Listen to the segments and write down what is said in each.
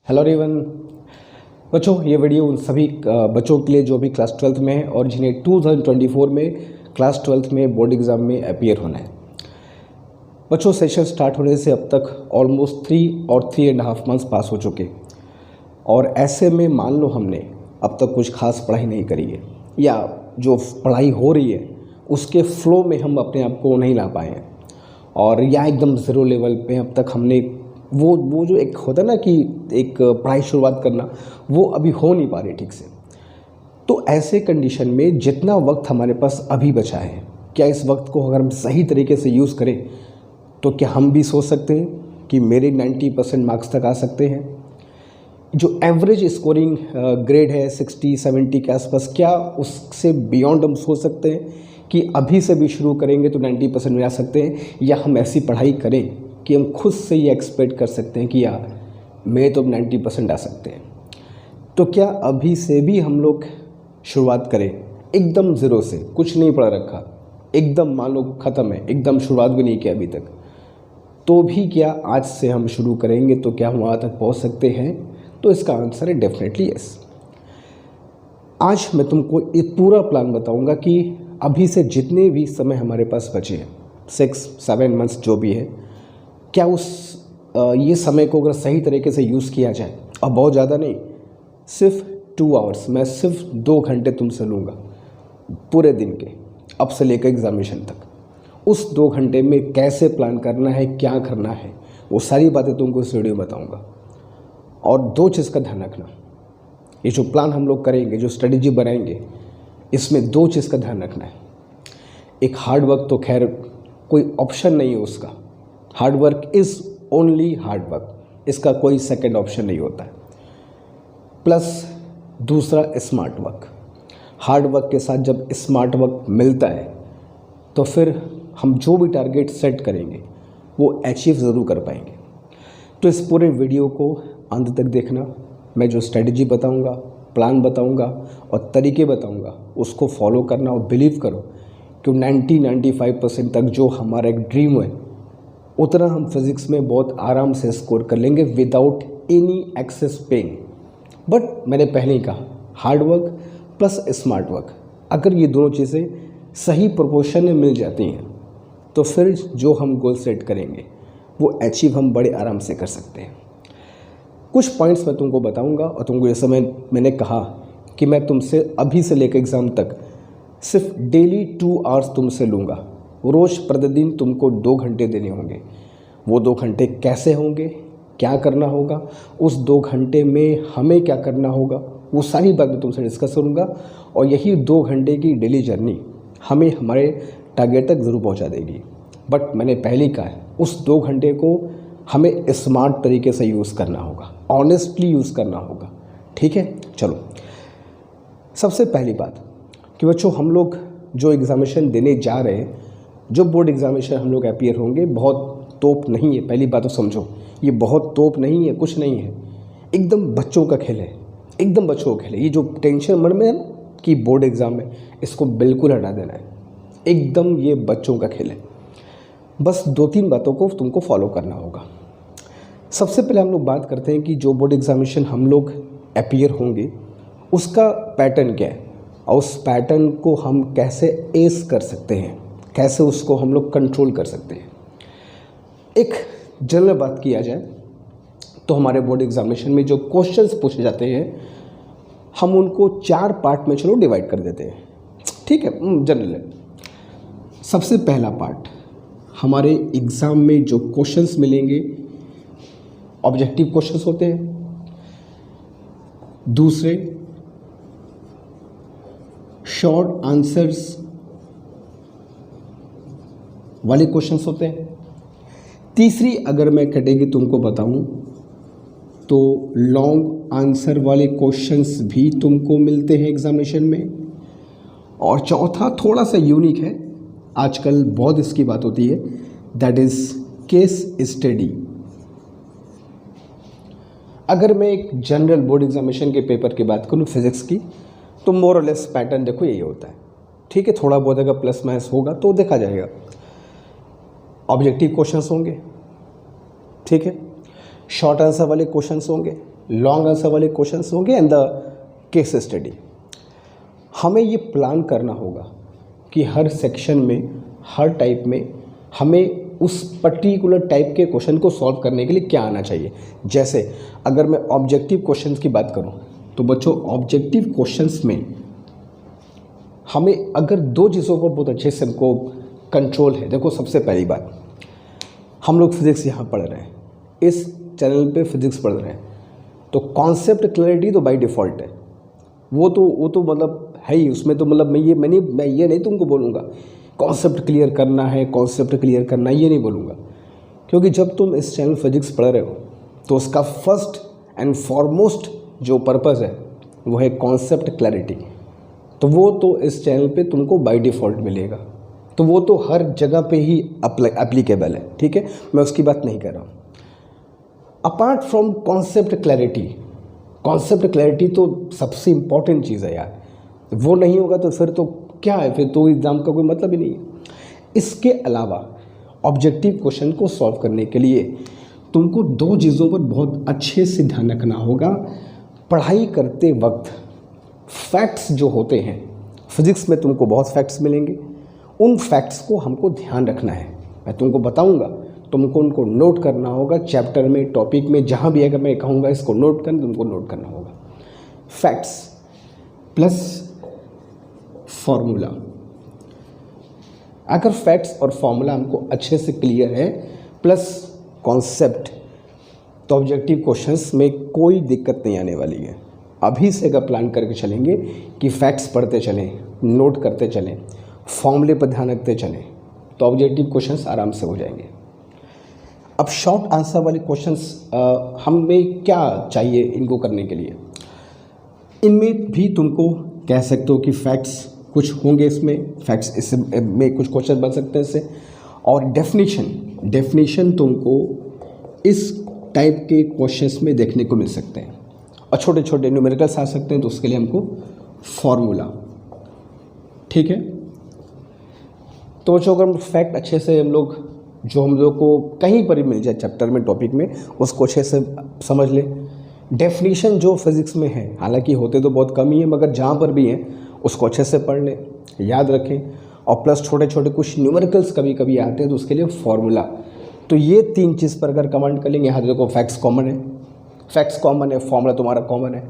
Hello everyone. बच्चों, ये video उन सभी बच्चों के लिए जो भी क्लास 12th में है और जिन्हें 2024 में क्लास 12th में बोर्ड एग्ज़ाम में अपीयर होना है। बच्चों, सेशन स्टार्ट होने से अब तक ऑलमोस्ट 3 और 3.5 मंथ्स पास हो चुके और ऐसे में मान लो हमने अब तक कुछ खास पढ़ाई नहीं करी है या जो पढ़ाई हो रही है उसके फ्लो में हम अपने आप को नहीं ला पाए हैं और या एकदम ज़ीरो लेवल पे अब तक हमने वो जो एक होता है ना कि एक पढ़ाई शुरुआत करना, वो अभी हो नहीं पा रही ठीक से। तो ऐसे कंडीशन में जितना वक्त हमारे पास अभी बचा है, क्या इस वक्त को अगर हम सही तरीके से यूज़ करें तो क्या हम भी सोच सकते हैं कि मेरे 90% मार्क्स तक आ सकते हैं। जो एवरेज स्कोरिंग ग्रेड है 60-70 के आसपास, क्या उससे बियॉन्ड हम सोच सकते हैं कि अभी से भी शुरू करेंगे तो 90% में आ सकते हैं, या हम ऐसी पढ़ाई करें कि हम खुद से ये एक्सपेक्ट कर सकते हैं कि यार मेरे तो 90% आ सकते हैं। तो क्या अभी से भी हम लोग शुरुआत करें एकदम ज़ीरो से, कुछ नहीं पढ़ा रखा, एकदम मान लो ख़त्म है, एकदम शुरुआत भी नहीं किया अभी तक, तो भी क्या आज से हम शुरू करेंगे तो क्या हम वहाँ तक पहुँच सकते हैं? तो इसका आंसर है डेफिनेटली यस। आज मैं तुमको एक पूरा प्लान बताऊंगा कि अभी से जितने भी समय हमारे पास बचे हैं, 6-7 मंथ्स जो भी है, क्या ये समय को अगर सही तरीके से यूज़ किया जाए, और बहुत ज़्यादा नहीं, सिर्फ 2 आवर्स, मैं सिर्फ 2 घंटे तुमसे लूँगा पूरे दिन के, अब से लेकर एग्जामिनेशन तक। उस 2 घंटे में कैसे प्लान करना है, क्या करना है, वो सारी बातें तुमको इस वीडियो में बताऊँगा। और 2 चीज़ का ध्यान रखना, ये जो प्लान हम लोग करेंगे, जो स्ट्रेटजी बनाएंगे, इसमें 2 चीज़ का ध्यान रखना है। एक हार्ड वर्क तो खैर कोई ऑप्शन नहीं है उसका, hard work is only hard work, इसका कोई सेकंड ऑप्शन नहीं होता है। प्लस दूसरा स्मार्ट वर्क। हार्ड वर्क के साथ जब स्मार्ट वर्क मिलता है तो फिर हम जो भी टारगेट सेट करेंगे वो अचीव ज़रूर कर पाएंगे। तो इस पूरे वीडियो को अंत तक देखना। मैं जो स्ट्रेटजी बताऊंगा, प्लान बताऊंगा और तरीके बताऊंगा, उसको फॉलो करना और बिलीव करो कि 90-95% तक जो हमारा एक ड्रीम है उतना हम फिज़िक्स में बहुत आराम से स्कोर कर लेंगे without any excess pain. But मैंने पहले ही कहा, hard work plus smart work, अगर ये दोनों चीज़ें सही प्रोपोर्शन में मिल जाती हैं तो फिर जो हम गोल सेट करेंगे वो अचीव हम बड़े आराम से कर सकते हैं। कुछ पॉइंट्स मैं तुमको बताऊंगा और तुमको जैसे मैंने कहा कि मैं तुमसे अभी से लेकर एग्ज़ाम तक सिर्फ डेली 2 आवर्स तुमसे लूँगा। रोज़ प्रतिदिन तुमको 2 घंटे देने होंगे। वो 2 घंटे कैसे होंगे, क्या करना होगा, उस 2 घंटे में हमें क्या करना होगा, वो सारी बात मैं तुमसे डिस्कस करूँगा। और यही 2 घंटे की डेली जर्नी हमें हमारे टारगेट तक ज़रूर पहुँचा देगी। बट मैंने पहले ही कहा है, उस 2 घंटे को हमें स्मार्ट तरीके से यूज़ करना होगा, ऑनेस्टली यूज़ करना होगा। ठीक है, चलो। सबसे पहली बात कि बच्चों, हम लोग जो एग्ज़ामिनेशन देने जा रहे हैं, जो बोर्ड एग्ज़ामिनेशन हम लोग अपीयर होंगे, बहुत तोप नहीं है। पहली बात तो समझो, ये बहुत तोप नहीं है, कुछ नहीं है, एकदम बच्चों का खेल है, एकदम बच्चों का खेल है। ये जो टेंशन मन में है कि बोर्ड एग्ज़ाम है, इसको बिल्कुल हटा देना है। एकदम ये बच्चों का खेल है। बस 2-3 बातों को तुमको फॉलो करना होगा। सबसे पहले हम लोग बात करते हैं कि जो बोर्ड एग्ज़ामिनेशन हम लोग अपीयर होंगे उसका पैटर्न क्या है और उस पैटर्न को हम कैसे एस कर सकते हैं, कैसे उसको हम लोग कंट्रोल कर सकते हैं। एक जनरल बात किया जाए तो हमारे बोर्ड एग्ज़ामिनेशन में जो क्वेश्चंस पूछे जाते हैं, हम उनको 4 पार्ट में चलो डिवाइड कर देते हैं। ठीक है, जनरल है। सबसे पहला पार्ट, हमारे एग्ज़ाम में जो क्वेश्चंस मिलेंगे ऑब्जेक्टिव क्वेश्चंस होते हैं। दूसरे शॉर्ट आंसर्स वाले क्वेश्चंस होते हैं। तीसरी अगर मैं कैटेगरी तुमको बताऊं तो लॉन्ग आंसर वाले क्वेश्चंस भी तुमको मिलते हैं एग्जामिनेशन में। और चौथा थोड़ा सा यूनिक है, आजकल बहुत इसकी बात होती है, दैट इज़ केस स्टडी। अगर मैं एक जनरल बोर्ड एग्जामिनेशन के पेपर की बात करूँ फिज़िक्स की, तो मोर और लेस पैटर्न देखो यही होता है। ठीक है, थोड़ा बहुत अगर प्लस माइनस होगा तो देखा जाएगा। ऑब्जेक्टिव क्वेश्चंस होंगे, ठीक है, शॉर्ट आंसर वाले क्वेश्चंस होंगे, लॉन्ग आंसर वाले क्वेश्चंस होंगे एंड द केस स्टडी। हमें ये प्लान करना होगा कि हर सेक्शन में, हर टाइप में हमें उस पर्टिकुलर टाइप के क्वेश्चन को सॉल्व करने के लिए क्या आना चाहिए। जैसे अगर मैं ऑब्जेक्टिव क्वेश्चंस की बात करूं तो बच्चों ऑब्जेक्टिव क्वेश्चंस में हमें अगर दो चीज़ों पर बहुत अच्छे से हमको कंट्रोल है। देखो सबसे पहली बात, हम लोग फिज़िक्स यहाँ पढ़ रहे हैं, इस चैनल पे फिज़िक्स पढ़ रहे हैं, तो कॉन्सेप्ट क्लैरिटी तो बाय डिफ़ॉल्ट है, वो तो मतलब है ही। उसमें तो मतलब मैं ये नहीं तुमको बोलूँगा कॉन्सेप्ट क्लियर करना है, कॉन्सेप्ट क्लियर करना है, ये नहीं बोलूँगा। क्योंकि जब तुम इस चैनल फिज़िक्स पढ़ रहे हो तो उसका फर्स्ट एंड फॉरमोस्ट जो पर्पज़ है वो है कॉन्सेप्ट क्लैरिटी। तो वो तो इस चैनल पे तुमको बाय डिफ़ॉल्ट मिलेगा, तो वो तो हर जगह पे ही एप्लीकेबल है, ठीक है, मैं उसकी बात नहीं कर रहा हूँ। अपार्ट फ्रॉम कॉन्सेप्ट क्लैरिटी तो सबसे इम्पॉर्टेंट चीज़ है यार, वो नहीं होगा तो फिर तो क्या है, फिर तो एग्ज़ाम का कोई मतलब ही नहीं है। इसके अलावा ऑब्जेक्टिव क्वेश्चन को सॉल्व करने के लिए तुमको दो चीज़ों पर बहुत अच्छे से ध्यान रखना होगा। पढ़ाई करते वक्त फैक्ट्स जो होते हैं, फिज़िक्स में तुमको बहुत फैक्ट्स मिलेंगे, उन फैक्ट्स को हमको ध्यान रखना है। मैं तुमको बताऊंगा, तुमको उनको नोट करना होगा, चैप्टर में, टॉपिक में, जहाँ भी अगर मैं कहूँगा इसको नोट करना, तुमको नोट करना होगा। Facts plus formula. अगर फैक्ट्स और फॉर्मूला हमको अच्छे से क्लियर है प्लस कॉन्सेप्ट, तो ऑब्जेक्टिव क्वेश्चंस में कोई दिक्कत नहीं आने वाली है। अभी से अगर प्लान करके चलेंगे कि फैक्ट्स पढ़ते चलें, नोट करते चलें, फॉर्मूले पर ध्यान रखते चलें, तो ऑब्जेक्टिव क्वेश्चंस आराम से हो जाएंगे। अब शॉर्ट आंसर वाले क्वेश्चंस हमें क्या चाहिए इनको करने के लिए? इनमें भी तुमको कह सकते हो कि फैक्ट्स कुछ होंगे, इसमें फैक्ट्स इसमें कुछ क्वेश्चन बन सकते हैं इससे, और डेफिनेशन तुमको इस टाइप के क्वेश्चंस में देखने को मिल सकते हैं, और छोटे छोटे न्यूमेरिकल्स आ सकते हैं, तो उसके लिए हमको फॉर्मूला, ठीक है। तो बच्चों अगर फैक्ट अच्छे से हम लोग को कहीं पर भी मिल जाए चैप्टर में, टॉपिक में, उसको अच्छे से समझ ले। डेफिनेशन जो फिज़िक्स में है, हालांकि होते तो बहुत कम ही है, मगर जहाँ पर भी हैं उसको अच्छे से पढ़ ले, याद रखें, और प्लस छोटे छोटे कुछ न्यूमेरिकल्स कभी कभी आते हैं, तो उसके लिए फॉर्मूला। तो ये तीन चीज़ पर अगर कमेंट कर लेंगे, यहाँ देखो फैक्ट्स कॉमन है, फॉर्मूला तुम्हारा कॉमन है,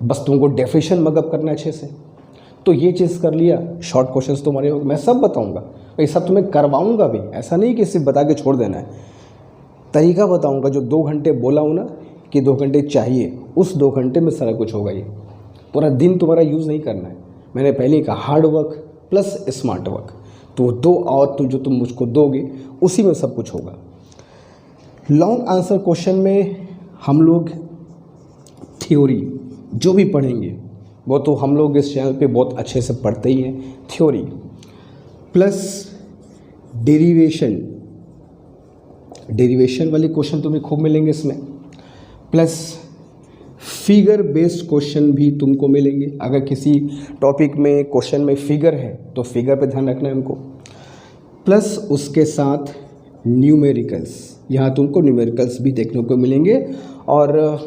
बस तुमको डेफिनेशन मगअप करना है अच्छे से, तो ये चीज़ कर लिया, शॉर्ट क्वेश्चंस तुम्हारे होंगे। मैं सब बताऊंगा, ये सब तुम्हें करवाऊंगा भी, ऐसा नहीं कि सिर्फ बता के छोड़ देना है, तरीका बताऊंगा। जो 2 घंटे बोला हूँ ना कि 2 घंटे चाहिए, उस 2 घंटे में सारा कुछ होगा। ये पूरा दिन तुम्हारा यूज़ नहीं करना है, मैंने पहले ही कहा, hard work plus smart work, तो 2 और जो तुम मुझको दोगे उसी में सब कुछ होगा। लॉन्ग आंसर क्वेश्चन में हम लोग थ्योरी जो भी पढ़ेंगे वो तो हम लोग इस चैनल पे बहुत अच्छे से पढ़ते ही हैं, थ्योरी प्लस डेरिवेशन वाले क्वेश्चन तुम्हें खूब मिलेंगे इसमें, प्लस फिगर बेस्ड क्वेश्चन भी तुमको मिलेंगे। अगर किसी टॉपिक में क्वेश्चन में फिगर है तो फिगर पे ध्यान रखना है हमको, प्लस उसके साथ न्यूमेरिकल्स, यहाँ तुमको न्यूमेरिकल्स भी देखने को मिलेंगे। और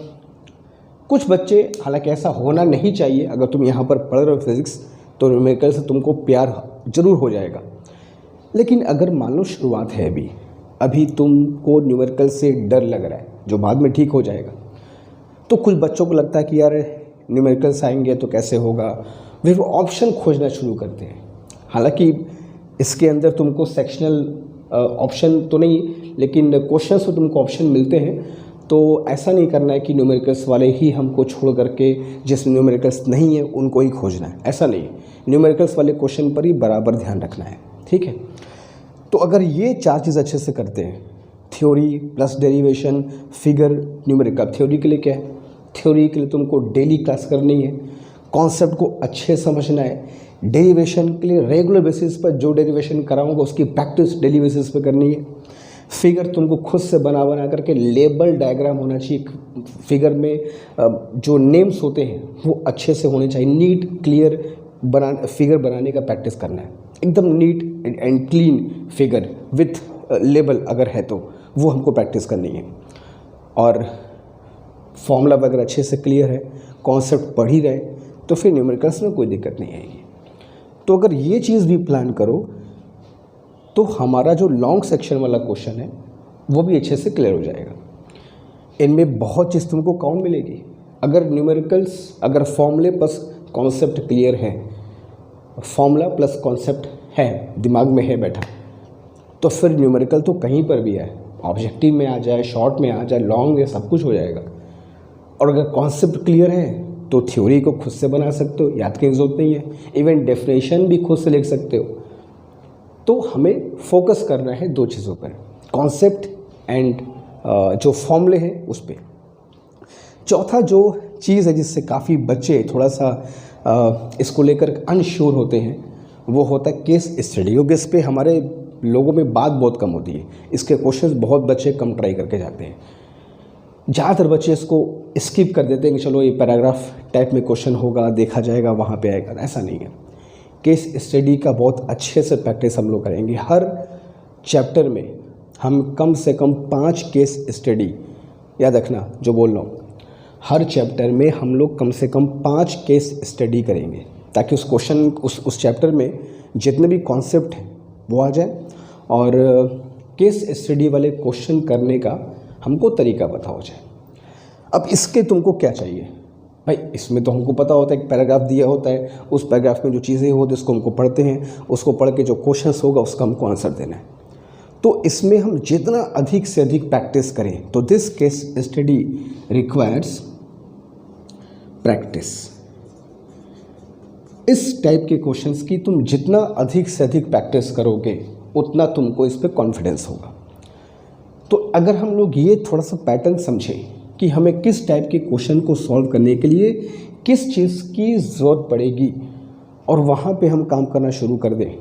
कुछ बच्चे, हालांकि ऐसा होना नहीं चाहिए, अगर तुम यहाँ पर पढ़ रहे हो फिज़िक्स तो न्यूमेरिकल से तुमको प्यार ज़रूर हो जाएगा, लेकिन अगर मान लो शुरुआत है, अभी तुमको न्यूमेरिकल से डर लग रहा है, जो बाद में ठीक हो जाएगा, तो कुछ बच्चों को लगता है कि यार न्यूमेरिकल्स आएंगे तो कैसे होगा, वे वो ऑप्शन खोजना शुरू करते हैं। हालांकि इसके अंदर तुमको सेक्शनल ऑप्शन तो नहीं, लेकिन क्वेश्चंस में तुमको ऑप्शन मिलते हैं, तो ऐसा नहीं करना है कि न्यूमेरिकल्स वाले ही हमको छोड़ करके जिसमें न्यूमेरिकल्स नहीं है उनको ही खोजना है, ऐसा नहीं। न्यूमेरिकल्स वाले क्वेश्चन पर ही बराबर ध्यान रखना है, ठीक है। तो अगर ये 4 चीज़ अच्छे से करते हैं, theory plus derivation, figure, numerical. Theory के लिए क्या है? थ्योरी के लिए तुमको डेली क्लास करनी है, कॉन्सेप्ट को अच्छे समझना है। डेरिवेशन के लिए रेगुलर बेसिस पर जो डेरिवेशन कराऊंगा उसकी प्रैक्टिस डेली बेसिस पर करनी है। फिगर तुमको खुद से बना करके, लेबल डायग्राम होना चाहिए फिगर में, जो नेम्स होते हैं वो अच्छे से होने चाहिए, नीट क्लियर फिगर बनाने का प्रैक्टिस करना है, एकदम neat and clean figure with label अगर है तो वो हमको प्रैक्टिस करनी है। और फॉर्मूला वगैरह अच्छे से क्लियर है, कॉन्सेप्ट पढ़ ही रहे, तो फिर न्यूमेरिकल्स में कोई दिक्कत नहीं आएगी। तो अगर ये चीज़ भी प्लान करो तो हमारा जो लॉन्ग सेक्शन वाला क्वेश्चन है वो भी अच्छे से क्लियर हो जाएगा। इनमें बहुत चीज़ तुमको कम मिलेगी। अगर न्यूमेरिकल्स, अगर फॉर्मूले प्लस कॉन्सेप्ट क्लियर है, फॉर्मूला प्लस कॉन्सेप्ट है, दिमाग में है बैठा, तो फिर न्यूमेरिकल तो कहीं पर भी है, ऑब्जेक्टिव में आ जाए, शॉर्ट में आ जाए, लॉन्ग में, सब कुछ हो जाएगा। और अगर कॉन्सेप्ट क्लियर है तो थ्योरी को खुद से बना सकते हो, याद करने की जरूरत नहीं है, इवन डेफिनेशन भी खुद से लिख सकते हो। तो हमें फोकस करना है दो चीज़ों पर, कॉन्सेप्ट एंड जो फॉर्मूले हैं उस पर। चौथा जो चीज़ है जिससे काफ़ी बच्चे थोड़ा सा इसको लेकर अनश्योर होते हैं, वो होता है केस स्टडी, क्योंकि इस पर हमारे लोगों में बात बहुत कम होती है। इसके क्वेश्चंस बहुत बच्चे कम ट्राई करके जाते हैं। ज़्यादातर बच्चे इसको स्किप कर देते हैं कि चलो ये पैराग्राफ टाइप में क्वेश्चन होगा, देखा जाएगा, वहाँ पे आएगा। ऐसा नहीं है। केस स्टडी का बहुत अच्छे से प्रैक्टिस हम लोग करेंगे। हर चैप्टर में हम कम से कम 5 केस स्टडी, याद रखना जो बोल रहा हूँ, हर चैप्टर में हम लोग कम से कम 5 केस स्टडी करेंगे, ताकि उस क्वेश्चन उस चैप्टर में जितने भी कॉन्सेप्ट हैं वो आ जाए। और केस स्टडी वाले क्वेश्चन करने का हमको तरीका पता हो जाए। अब इसके तुमको क्या चाहिए भाई? इसमें तो हमको पता होता है, एक पैराग्राफ दिया होता है, उस पैराग्राफ में जो चीज़ें होती हैं उसको हमको पढ़ते हैं, उसको पढ़ के जो क्वेश्चंस होगा उसका हमको आंसर देना है। तो इसमें हम जितना अधिक से अधिक प्रैक्टिस करें, तो this case study requires practice. इस टाइप के क्वेश्चंस की तुम जितना अधिक से अधिक प्रैक्टिस करोगे उतना तुमको इस पर कॉन्फिडेंस होगा। तो अगर हम लोग ये थोड़ा सा पैटर्न समझें कि हमें किस टाइप के क्वेश्चन को सॉल्व करने के लिए किस चीज़ की ज़रूरत पड़ेगी, और वहाँ पे हम काम करना शुरू कर दें,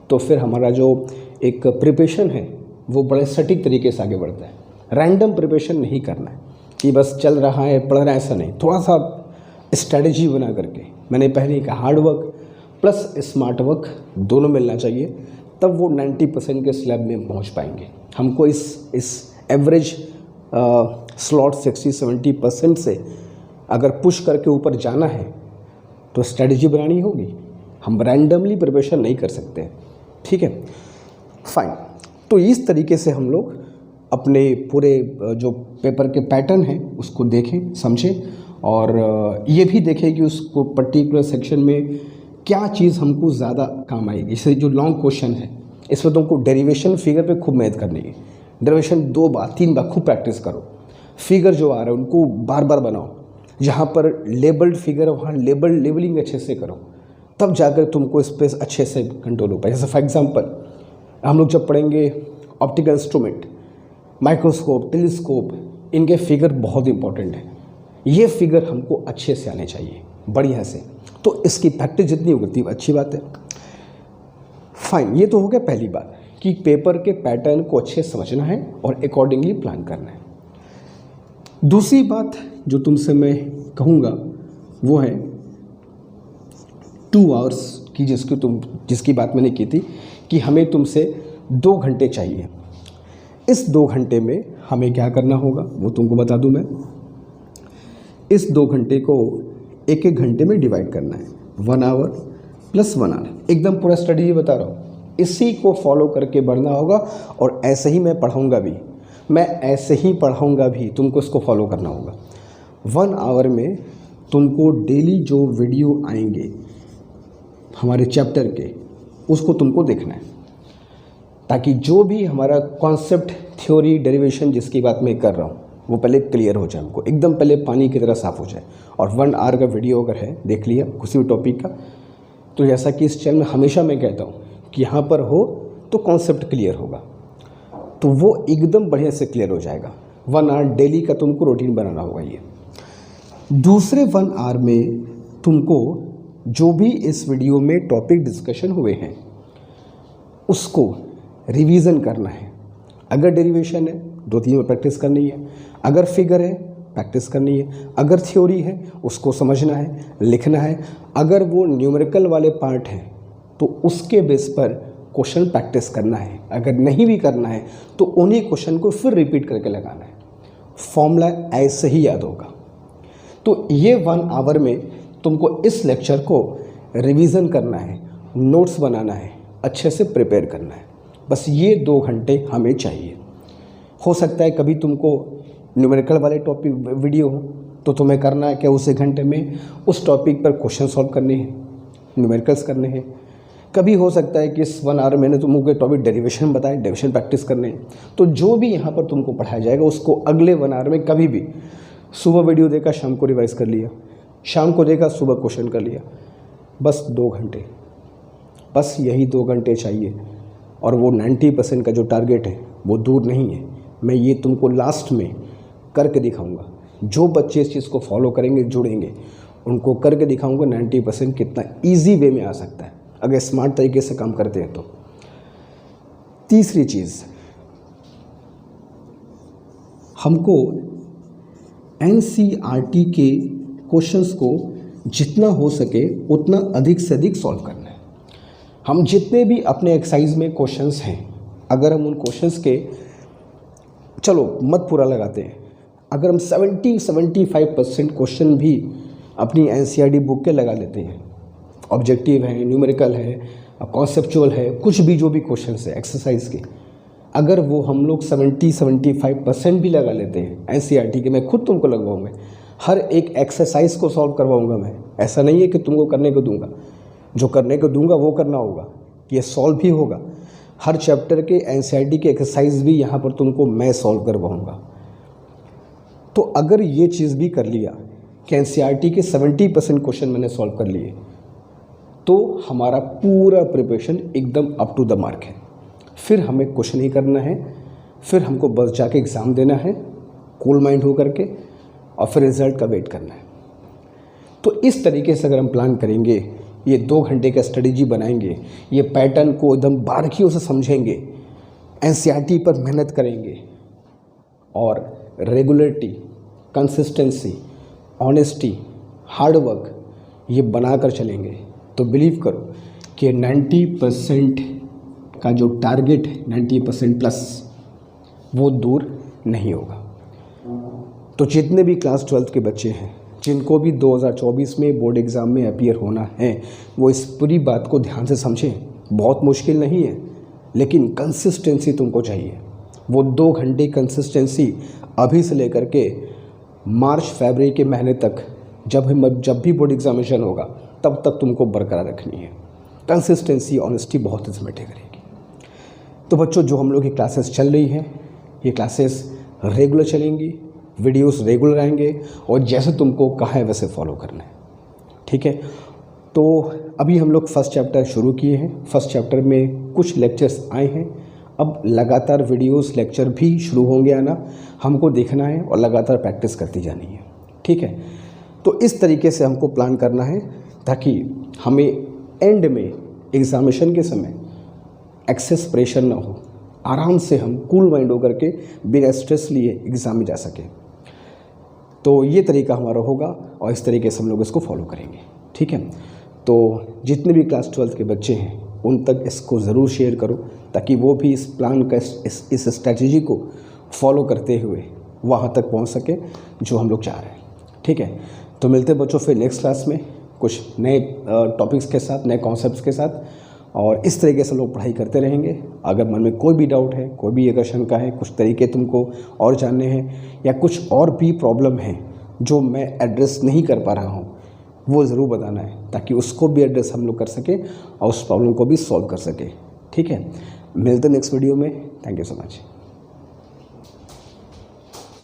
तो फिर हमारा जो एक प्रिपरेशन है वो बड़े सटीक तरीके से आगे बढ़ता है। रैंडम प्रिपरेशन नहीं करना है कि बस चल रहा है, पढ़ रहा है, ऐसा नहीं। थोड़ा सा स्ट्रैटेजी बना करके, मैंने पहले कहा hard work plus smart work दोनों मिलना चाहिए, तब वो 90% के स्लैब में पहुंच पाएंगे। हमको इस एवरेज स्लॉट 60-70% से अगर पुश करके ऊपर जाना है तो स्ट्रैटेजी बनानी होगी। हम रैंडमली प्रिपरेशन नहीं कर सकते, ठीक है, फाइन। तो इस तरीके से हम लोग अपने पूरे जो पेपर के पैटर्न हैं उसको देखें, समझें, और ये भी देखें कि उसको पर्टिकुलर सेक्शन में क्या चीज़ हमको ज़्यादा काम आएगी। जैसे जो लॉन्ग क्वेश्चन है इसमें तुमको डेरिवेशन फिगर पे खूब मेहनत करनी है। डेरिवेशन 2 बार 3 बार खूब प्रैक्टिस करो। फिगर जो आ रहा है उनको बार बार बनाओ। जहाँ पर लेबल्ड फिगर है वहाँ लेबलिंग अच्छे से करो, तब जाकर तुमको इस पर अच्छे से कंट्रोल हो पाए। जैसे फॉर एग्जांपल हम लोग जब पढ़ेंगे ऑप्टिकल इंस्ट्रूमेंट, माइक्रोस्कोप, टेलीस्कोप, इनके फिगर बहुत इंपॉर्टेंट है। ये फिगर हमको अच्छे से आने चाहिए, बढ़िया से। तो इसकी प्रैक्टिस जितनी होगी उतनी अच्छी बात है। फाइन, ये तो हो गया पहली बात कि पेपर के पैटर्न को अच्छे समझना है और अकॉर्डिंगली प्लान करना है। दूसरी बात जो तुमसे मैं कहूँगा वो है 2 आवर्स की, जिसकी बात मैंने की थी कि हमें तुमसे 2 घंटे चाहिए। इस 2 घंटे में हमें क्या करना होगा वो तुमको बता दूं मैं। इस 2 घंटे को 1-1 घंटे में डिवाइड करना है, 1 आवर प्लस 1 आवर। एकदम पूरा स्टडी बता रहा हूँ, इसी को फॉलो करके बढ़ना होगा। और ऐसे ही मैं पढ़ाऊँगा भी, तुमको इसको फॉलो करना होगा। 1 आवर में तुमको डेली जो वीडियो आएंगे हमारे चैप्टर के, उसको तुमको देखना है, ताकि जो भी हमारा कॉन्सेप्ट, थ्योरी, डेरिवेशन जिसकी बात मैं कर रहा हूँ वो पहले क्लियर हो जाए, हमको एकदम पहले पानी की तरह साफ़ हो जाए। और 1 आवर का वीडियो अगर है, देख लिया किसी भी टॉपिक का, तो जैसा कि इस चैनल में हमेशा मैं कहता हूँ कि यहाँ पर हो तो कॉन्सेप्ट क्लियर होगा, तो वो एकदम बढ़िया से क्लियर हो जाएगा। 1 आवर डेली का तुमको रूटीन बनाना होगा। ये दूसरे 1 आवर में तुमको जो भी इस वीडियो में टॉपिक डिस्कशन हुए हैं उसको रिवीजन करना है। अगर डेरिवेशन है 2-3 बार प्रैक्टिस करनी है, अगर फिगर है प्रैक्टिस करनी है, अगर थ्योरी है उसको समझना है, लिखना है, अगर वो न्यूमेरिकल वाले पार्ट हैं तो उसके बेस पर क्वेश्चन प्रैक्टिस करना है। अगर नहीं भी करना है तो उन्हीं क्वेश्चन को फिर रिपीट करके लगाना है। फॉर्मूला ऐसे ही याद होगा। तो ये 1 आवर में तुमको इस लेक्चर को रिवीजन करना है, नोट्स बनाना है, अच्छे से प्रिपेयर करना है। बस ये 2 घंटे हमें चाहिए। हो सकता है कभी तुमको न्यूमेरिकल वाले टॉपिक वीडियो हो तो तुम्हें करना है कि उस 1 घंटे में उस टॉपिक पर क्वेश्चन सॉल्व करने हैं, न्यूमेरिकल्स करने हैं। कभी हो सकता है कि इस 1 आवर मैंने तुमको टॉपिक डेरिवेशन बताए, डेरिवेशन प्रैक्टिस करने हैं। तो जो भी यहाँ पर तुमको पढ़ाया जाएगा उसको अगले 1 आवर में कभी भी सुबह वीडियो देखा, शाम को रिवाइज़ कर लिया, शाम को देखा, सुबह क्वेश्चन कर लिया। बस 2 घंटे, बस यही 2 घंटे चाहिए। और वो 90% का जो टारगेट है वो दूर नहीं है। मैं ये तुमको लास्ट में करके दिखाऊंगा। जो बच्चे इस चीज़ को फॉलो करेंगे, जुड़ेंगे, उनको करके दिखाऊंगा 90% कितना ईजी वे में आ सकता है अगर स्मार्ट तरीके से काम करते हैं तो। तीसरी चीज़, हमको NCERT के क्वेश्चंस को जितना हो सके उतना अधिक से अधिक सॉल्व करना है। हम जितने भी अपने एक्सरसाइज में क्वेश्चंस हैं, अगर हम उन क्वेश्चंस के चलो मत पूरा लगाते हैं, अगर हम 70-75% क्वेश्चन भी अपनी NCERT बुक के लगा लेते हैं, ऑब्जेक्टिव है, न्यूमेरिकल है, कॉन्सेप्चुअल है, कुछ भी जो भी क्वेश्चंस है एक्सरसाइज के, अगर वो हम लोग 70-75% भी लगा लेते हैं NCERT के, मैं खुद तुमको लगवाऊंगा, हर एक एक्सरसाइज को सॉल्व करवाऊंगा मैं। ऐसा नहीं है कि तुमको करने को दूंगा, जो करने को दूंगा वो करना होगा, ये सॉल्व भी होगा। हर चैप्टर के NCERT के एक्सरसाइज भी यहाँ पर तुमको मैं सॉल्व करवाऊँगा। तो अगर ये चीज़ भी कर लिया कि NCERT के 70% क्वेश्चन मैंने सॉल्व कर लिए, तो हमारा पूरा प्रिपरेशन एकदम अप टू द मार्क है। फिर हमें कुछ नहीं करना है, फिर हमको बस जाके एग्ज़ाम देना है कूल माइंड हो करके, और फिर रिज़ल्ट का वेट करना है। तो इस तरीके से अगर हम प्लान करेंगे, ये 2 घंटे का स्ट्रेटेजी बनाएंगे, ये पैटर्न को एकदम बारीकियों से समझेंगे, NCERT पर मेहनत करेंगे और regularity, consistency, honesty, hard work ये बनाकर चलेंगे, तो बिलीव करो कि 90% का जो टारगेट है 90% प्लस वो दूर नहीं होगा। तो जितने भी क्लास 12th के बच्चे हैं जिनको भी 2024 में बोर्ड एग्ज़ाम में अपीयर होना है, वो इस पूरी बात को ध्यान से समझें। बहुत मुश्किल नहीं है, लेकिन कंसिस्टेंसी तुमको चाहिए। वो 2 घंटे कंसिस्टेंसी अभी से लेकर के मार्च फरवरी के महीने तक, जब भी बोर्ड एग्जामिनेशन होगा तब तक तुमको बरकरार रखनी है। कंसिस्टेंसी, ऑनेस्टी बहुत इसमें मैटर करेगी। तो बच्चों, जो हम लोग की क्लासेस चल रही हैं, ये क्लासेस रेगुलर चलेंगी, वीडियोस रेगुलर आएंगे, और जैसे तुमको कहा है वैसे फॉलो करना है, ठीक है। तो अभी हम लोग फर्स्ट चैप्टर शुरू किए हैं। फर्स्ट चैप्टर में कुछ लेक्चर्स आए हैं, अब लगातार वीडियोस लेक्चर भी शुरू होंगे आना, हमको देखना है और लगातार प्रैक्टिस करती जानी है, ठीक है। तो इस तरीके से हमको प्लान करना है ताकि हमें एंड में एग्ज़ामिनेशन के समय एक्सेस प्रेशर ना हो, आराम से हम कूल माइंड होकर के बिना स्ट्रेस लिए एग्ज़ाम में जा सकें। तो ये तरीका हमारा होगा और इस तरीके से हम लोग इसको फॉलो करेंगे, ठीक है। तो जितने भी क्लास 12th के बच्चे हैं उन तक इसको ज़रूर शेयर करो, ताकि वो भी इस प्लान का, इस स्ट्रैटेजी को फॉलो करते हुए वहाँ तक पहुँच सके जो हम लोग चाह रहे हैं, ठीक है। तो मिलते हैं बच्चों फिर नेक्स्ट क्लास में कुछ नए टॉपिक्स के साथ, नए कॉन्सेप्ट्स के साथ, और इस तरीके से लोग पढ़ाई करते रहेंगे। अगर मन में कोई भी डाउट है, कोई भी अगर शंका है, कुछ तरीके तुमको और जानने हैं, या कुछ और भी प्रॉब्लम है जो मैं एड्रेस नहीं कर पा रहा हूँ, वो ज़रूर बताना है, ताकि उसको भी एड्रेस हम लोग कर सकें और उस प्रॉब्लम को भी सॉल्व कर सकें, ठीक है। मिलते हैं नेक्स्ट वीडियो में। Thank you so much.